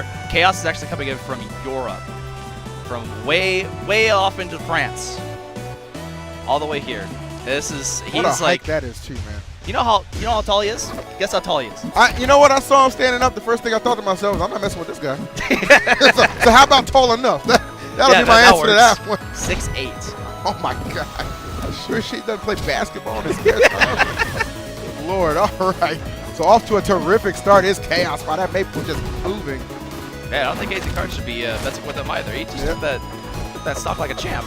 However, Kaos is actually coming in from Europe, from way off into France, all the way here. He's what a hike like that is too, man. You know how tall he is? Guess how tall he is. You know what? I saw him standing up. The first thing I thought to myself is, I'm not messing with this guy. so how about tall enough? That'll be my answer to that one. 6'8". Oh my God. Sure she doesn't play basketball in his spare time. Lord, all right. So off to a terrific start is Kaos. While that Maypul just moving. Yeah, I don't think AZCards should be messing with him either. He just took that stock like a champ.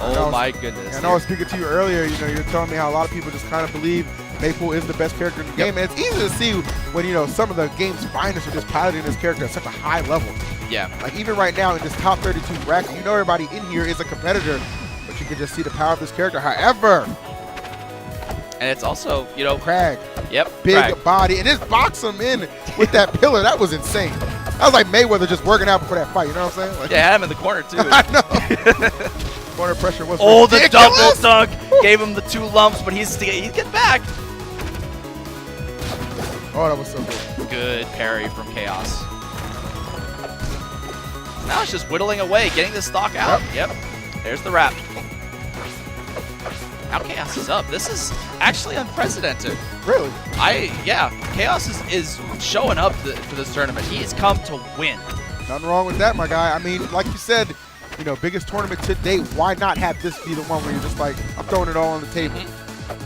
Oh my goodness. I know I was speaking to you earlier, you're telling me how a lot of people just kind of believe Maypul is the best character in the game. And it's easy to see when, some of the game's finest are just piloting this character at such a high level. Yeah. Like even right now in this top 32 bracket, everybody in here is a competitor, but you can just see the power of this character. However, and it's also, Kragg. Yep. Big Kragg. body. And just box him in with that pillar. That was insane. That was like Mayweather just working out before that fight. You know what I'm saying? Like, yeah, had him in the corner too. I know. Corner pressure was the double dunk. Gave him the 2 lumps, but he's getting back. Oh, that was so good. Good parry from Kaos. Now it's just whittling away, getting the stock out. Yep. There's the wrap. Now Kaos is up. This is actually unprecedented. Really? Kaos is showing up for this tournament. He has come to win. Nothing wrong with that, my guy. I mean, like you said, biggest tournament to date. Why not have this be the one where you're just like, I'm throwing it all on the table?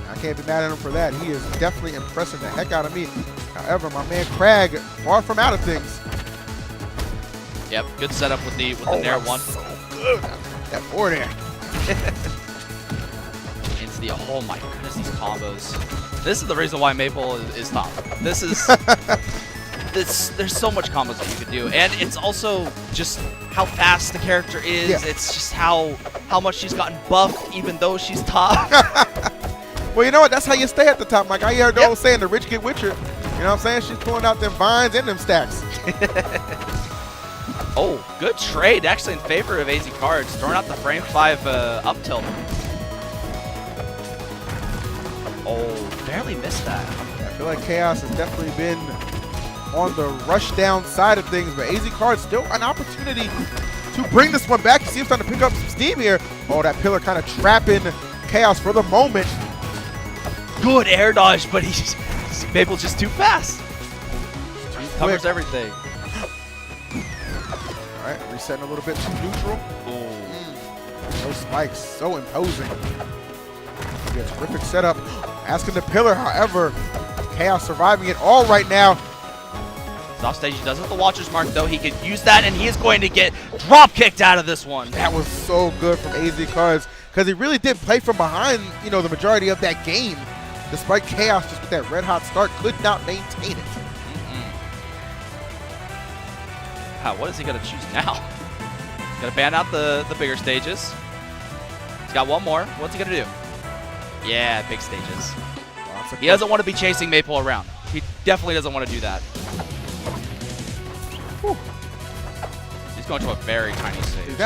I can't be mad at him for that. He is definitely impressing the heck out of me. However, my man Kragg, far from out of things. Yep, good setup with the Nair 1. So good. That forward air. Into the, oh my goodness, these combos. This is the reason why Maypul is top. This is, there's so much combos that you could do. And it's also just how fast the character is. Yeah. It's just how much she's gotten buffed even though she's top. Well, you know what? That's how you stay at the top, my guy. You heard the old saying, the rich get richer. You know what I'm saying? She's pulling out them vines and them stacks. Oh, good trade actually in favor of AZCards. Throwing out the frame 5 up tilt. Oh, barely missed that. I feel like Kaos has definitely been on the rush down side of things, but AZCards still an opportunity to bring this one back. You see him starting to pick up some steam here. Oh, that pillar kind of trapping Kaos for the moment. Good air dodge, but Maypul's just too fast. Covers everything. All right, resetting a little bit too neutral. Those spikes, so imposing. Yeah, terrific setup. Asking the pillar, however, Kaos surviving it all right now. Off stage, he does have the Watcher's Mark, though. He could use that, and he is going to get drop kicked out of this one. That was so good from AZCards, because he really did play from behind, the majority of that game. Despite Kaos just with that red-hot start, could not maintain it. What is he going to choose now? He's going to ban out the bigger stages. He's got one more. What's he going to do? Yeah, big stages. He doesn't want to be chasing Maypul around. He definitely doesn't want to do that. Whew. He's going to a very tiny stage. Dude,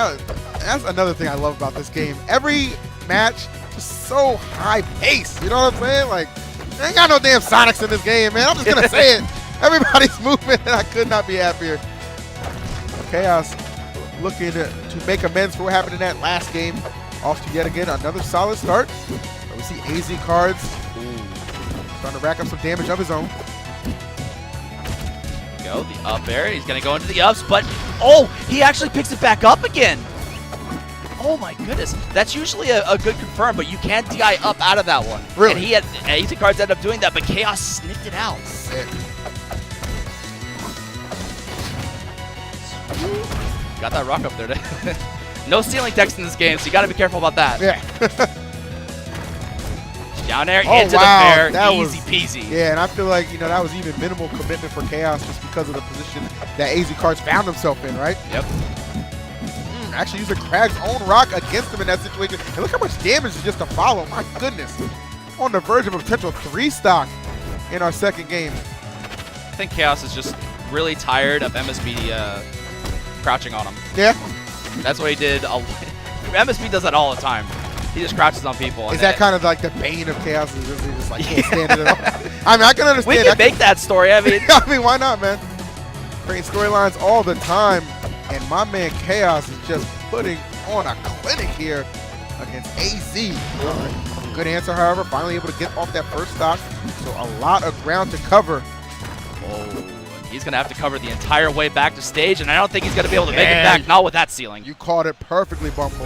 that's another thing I love about this game. Every match just so high pace. You know what I'm saying? Like, I ain't got no damn Sonics in this game, man. I'm just going to say it. Everybody's moving, and I could not be happier. Kaos looking to make amends for what happened in that last game. Off to yet again another solid start. So we see AZCards starting to rack up some damage of his own. Go the up air. He's going to go into the ups, but oh, he actually picks it back up again. Oh my goodness. That's usually a good confirm, but you can't DI up out of that one. Really? And AZCards ended up doing that, but Kaos sniffed it out. Sick. Got that rock up there. No ceiling text in this game, so you got to be careful about that. Yeah. Down air into the fair, easy peasy. Yeah, and I feel like, that was even minimal commitment for Kaos just because of the position that AZCards found himself in, right? Yep. Actually using Kragg's own rock against him in that situation. And look how much damage is just to follow. My goodness. On the verge of a potential 3-stock in our second game. I think Kaos is just really tired of MSB crouching on him. Yeah. That's what he did. MSB does that all the time. He just crouches on people. Is that kind of like the bane of Kaos? Is he just like can't stand it at all? I mean, I can understand. We can make that story. I mean, why not, man? creating storylines all the time. And my man Kaos is just putting on a clinic here against AZ. Good answer, however, finally able to get off that first stock. So a lot of ground to cover. Oh, he's going to have to cover the entire way back to stage, and I don't think he's going to be able to make it back, not with that ceiling. You called it perfectly, Bumble.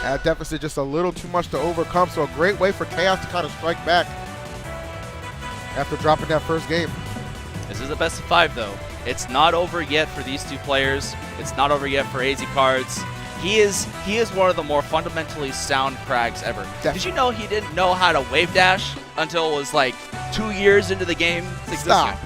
That deficit just a little too much to overcome, so a great way for Kaos to kind of strike back after dropping that first game. This is a best of 5, though. It's not over yet for these two players. It's not over yet for AZCards. He is one of the more fundamentally sound Kraggs ever. Definitely. Did you know he didn't know how to wave dash until it was like 2 years into the game? Stop.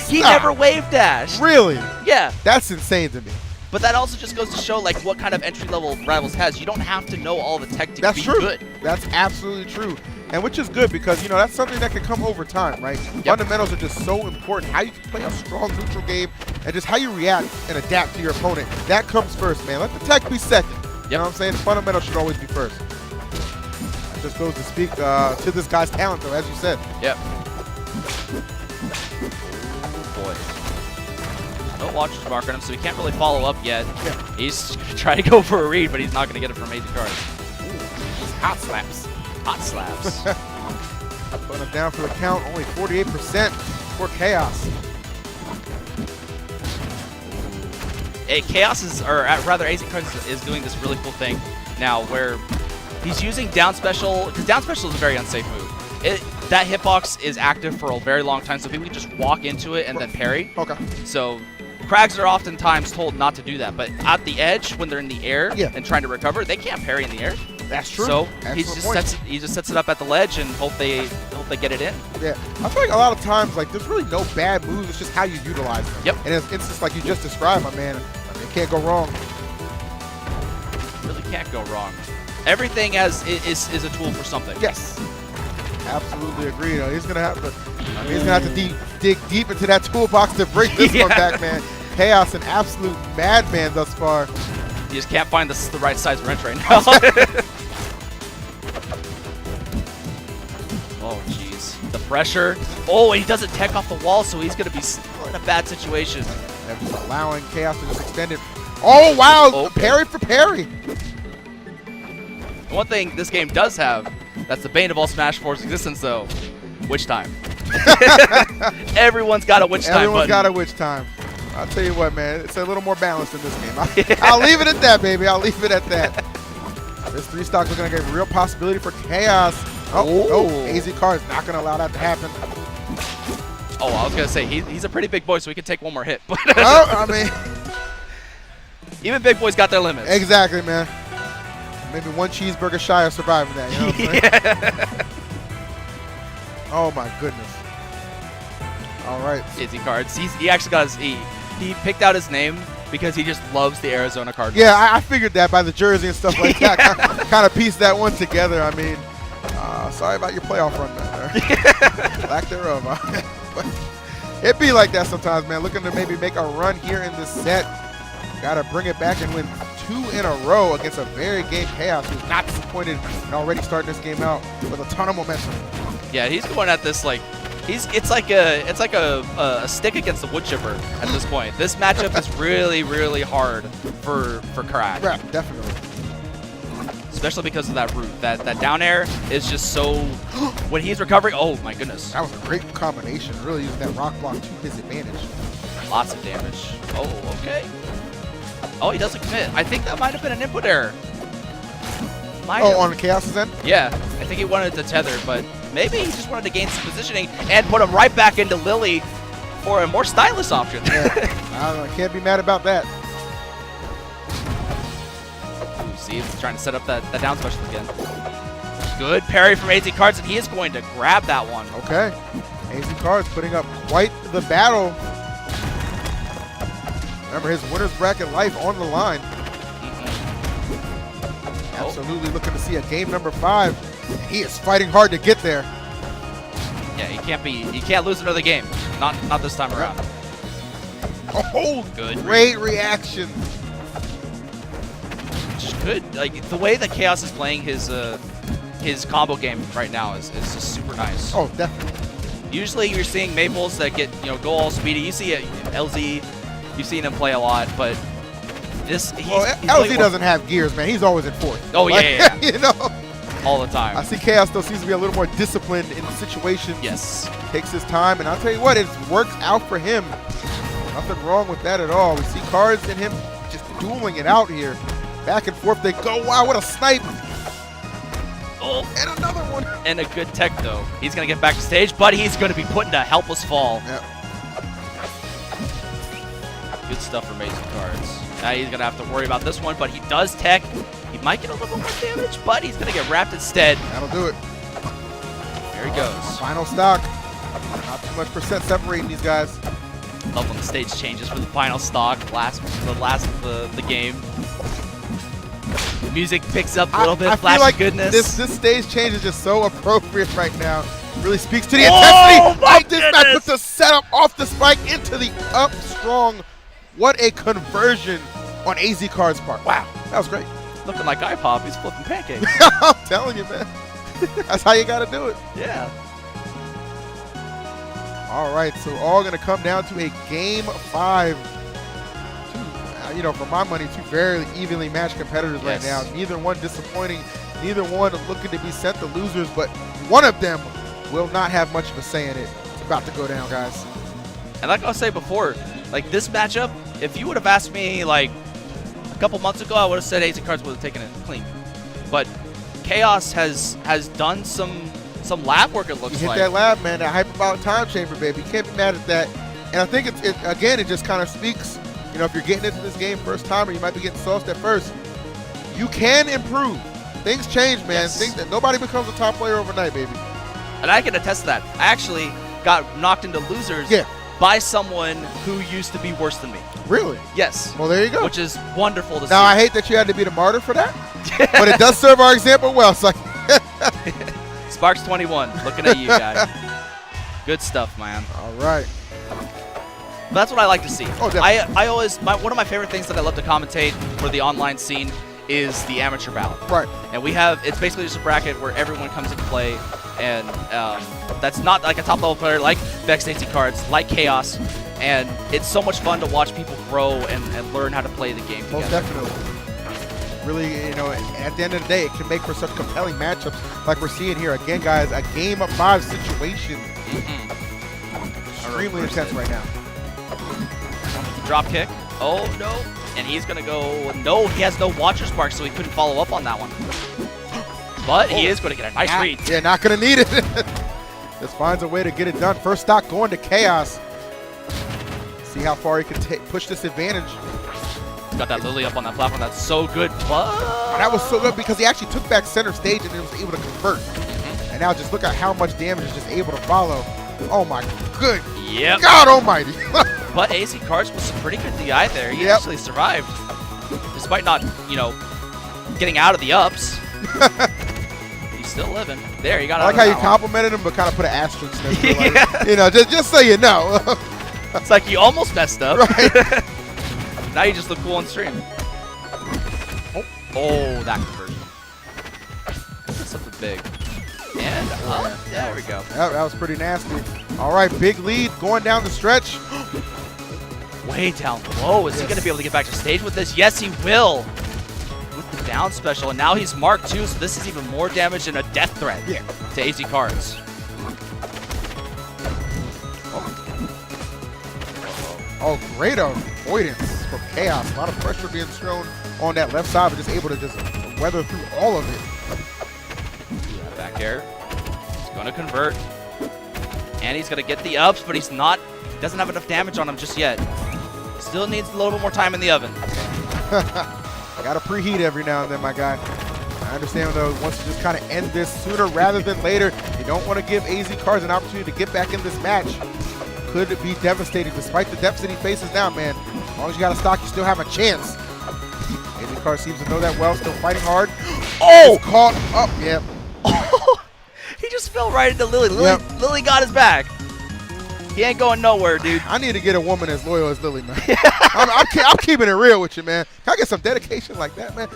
He never wave dashed. Really? Yeah. That's insane to me. But that also just goes to show like what kind of entry-level Rivals has. You don't have to know all the tech to be good. That's absolutely true. And which is good because, you know, that's something that can come over time, right? Yep. Fundamentals are just so important. How you can play a strong neutral game and just how you react and adapt to your opponent. That comes first, man. Let the tech be second. You know what I'm saying? The fundamentals should always be first. That just goes to speak to this guy's talent, though, as you said. Yep. Boy. No launch mark on him, so he can't really follow up yet. Yeah. He's trying to go for a read, but he's not going to get it from AZCards. Hot slaps. Hot slaps. Putting him down for the count, only 48% for Kaos. Hey, Kaos is, or rather AZCards is doing this really cool thing now where he's using down special, because down special is a very unsafe move. That hitbox is active for a very long time, so people can just walk into it and then parry. Okay. So Kraggs are oftentimes told not to do that, but at the edge, when they're in the air and trying to recover, they can't parry in the air. That's true. So he just sets it up at the ledge and hope they get it in. Yeah, I feel like a lot of times, like, there's really no bad moves. It's just how you utilize them. Yep. And it's just like you just described, my man. It can't go wrong. Really can't go wrong. Everything is a tool for something. Yes. Absolutely agree. You know, he's gonna have to dig deep into that toolbox to bring this one back, man. Kaos, an absolute madman thus far. You just can't find the right size wrench right now. Oh, jeez. The pressure. Oh, and he doesn't tech off the wall, so he's going to be in a bad situation. And just allowing Kaos to just extend it. Oh, wow. Oh. Parry for parry. One thing this game does have, that's the bane of all Smash 4's existence, though. Witch time. Everyone's got a witch time. Everyone's got a witch time. I'll tell you what, man. It's a little more balanced in this game. I'll leave it at that, baby. I'll leave it at that. This 3 stock is going to give a real possibility for Kaos. Oh, AZCards not going to allow that to happen. Oh, I was going to say, he's a pretty big boy, so he can take one more hit. But I mean, even big boys got their limits. Exactly, man. Maybe one cheeseburger shy of surviving that. You know what I'm saying? Oh, my goodness. All right. AZCards. He actually got his he picked out his name because he just loves the Arizona Cardinals. Yeah, I figured that by the jersey and stuff like that. Kind of pieced that one together. I mean, sorry about your playoff run, man. Lack thereof. But it be like that sometimes, man. Looking to maybe make a run here in this set. Got to bring it back and win 2 in a row against a very game Kaos, who's not disappointed and already starting this game out with a ton of momentum. Yeah, he's going at this like. It's like a stick against the wood chipper at this point. This matchup is really, really hard for Kragg. Yeah, definitely. Especially because of that root. That down air is just so when he's recovering. Oh my goodness. That was a great combination. Really using that rock block to his advantage. Lots of damage. Oh, okay. Oh, he doesn't commit. I think that might have been an input error. On Kaos's end? Yeah, I think he wanted to tether, but maybe he just wanted to gain some positioning and put him right back into Lily for a more stylish option. Yeah. I don't know. I can't be mad about that. Ooh, see, he's trying to set up that down special again. Good parry from AZCards, and he is going to grab that one. Okay. AZCards putting up quite the battle. Remember, his winner's bracket life on the line. Absolutely looking to see a game number 5. He is fighting hard to get there. Yeah, he can't lose another game. Not this time around. Oh, good. Great reaction. Just good. Like the way that Kaos is playing his combo game right now is just super nice. Oh, definitely. Usually you're seeing Maypuls that go all speedy. You see LZ You've seen him play a lot, but this he's LZ doesn't have gears, man. He's always in fourth. Oh like, yeah. You know, all the time. I see Kaos though seems to be a little more disciplined in situations. Yes. Takes his time, and I'll tell you what, it works out for him. Nothing wrong with that at all. We see Cards and him just dueling it out here. Back and forth they go. Wow, what a snipe. Oh. And another one. And a good tech, though. He's going to get back to stage, but he's going to be put in a helpless fall. Yep. Good stuff from AZCards. Now he's going to have to worry about this one, but he does tech. He might get a little more damage, but he's going to get wrapped instead. That'll do it. There he goes. Final stock. Not too much percent separating these guys. Love when the stage changes for the final stock, the last of the game. The music picks up a little bit, I flash feel like goodness. This stage change is just so appropriate right now. Really speaks to the intensity of this match with the setup off the spike into the up strong. What a conversion on AZCards' part. Wow, that was great. Looking like iPop, he's flipping pancakes. I'm telling you, man. That's how you got to do it. Yeah. All right, so all going to come down to a game 5. You know, for my money, two very evenly matched competitors right now. Neither one disappointing, neither one looking to be sent to losers, but one of them will not have much of a say in it. It's about to go down, guys. And like I was saying before, like this matchup, if you would have asked me like a couple months ago, I would have said AZCards would have taken it clean. But Kaos has done some lab work, it looks like. like. Hit that lab, man. That hype about time chamber, baby. You can't be mad at that. And I think again, it just kind of speaks. You know, if you're getting into this game first time or you might be getting sauced at first, you can improve. Things change, man. Yes. Nobody becomes a top player overnight, baby. And I can attest to that. I actually got knocked into losers by someone who used to be worse than me. Really? Yes. Well, there you go. Which is wonderful to see. Now, I hate that you had to be the martyr for that, but it does serve our example well. So Sparks21, looking at you, guys. Good stuff, man. All right. But that's what I like to see. Oh, definitely. I always, one of my favorite things that I love to commentate for the online scene is the amateur battle. Right. And we have, it's basically just a bracket where everyone comes into play, and that's not like a top level player like VexX AZCards, like Kaos, and it's so much fun to watch people grow and learn how to play the game together. Most definitely. Really, you know, at the end of the day, it can make for such compelling matchups like we're seeing here. Again, guys, a game of 5 situation. Extremely intense right now. Drop kick. Oh, no. And he's going to go. No, he has no Watcher Spark, so he couldn't follow up on that one. But he is going to get a nice read. Yeah, not going to need it. Just finds a way to get it done. First stock going to Kaos. See how far he can push this advantage. Got that Lily up on that platform. That's so good. That was so good because he actually took back center stage and was able to convert. And now just look at how much damage is just able to follow. Oh, my good. Yep. God almighty. But AZCards was pretty good DI there. He actually survived. Despite not, you know, getting out of the ups. He's still living. There, you got it. I like how you complimented him, but kind of put an asterisk next to it. Yeah. Like, you know, just so you know. It's like you almost messed up. Right. Now you just look cool on stream. Oh, that conversion. That's something big. And there we go. That was pretty nasty. All right, big lead going down the stretch. Way down low. Is he going to be able to get back to stage with this? Yes, he will. With the down special. And now he's Mark 2, so this is even more damage and a death threat to AZCards. Oh, great avoidance from Kaos. A lot of pressure being thrown on that left side, but just able to just weather through all of it. Back air. He's going to convert. And he's going to get the ups, but he's not. He doesn't have enough damage on him just yet. Still needs a little bit more time in the oven. Got to preheat every now and then, my guy. I understand, though, once you just kind of end this sooner rather than later, you don't want to give AZCards an opportunity to get back in this match. Could be devastating despite the deficit he faces now, man. As long as you got a stock, you still have a chance. AZCards seems to know that well, still fighting hard. Oh! It's caught up, yep. He just fell right into Lily. Lily got his back. He ain't going nowhere, dude. I need to get a woman as loyal as Lily, man. I'm keeping it real with you, man. Can I get some dedication like that, man?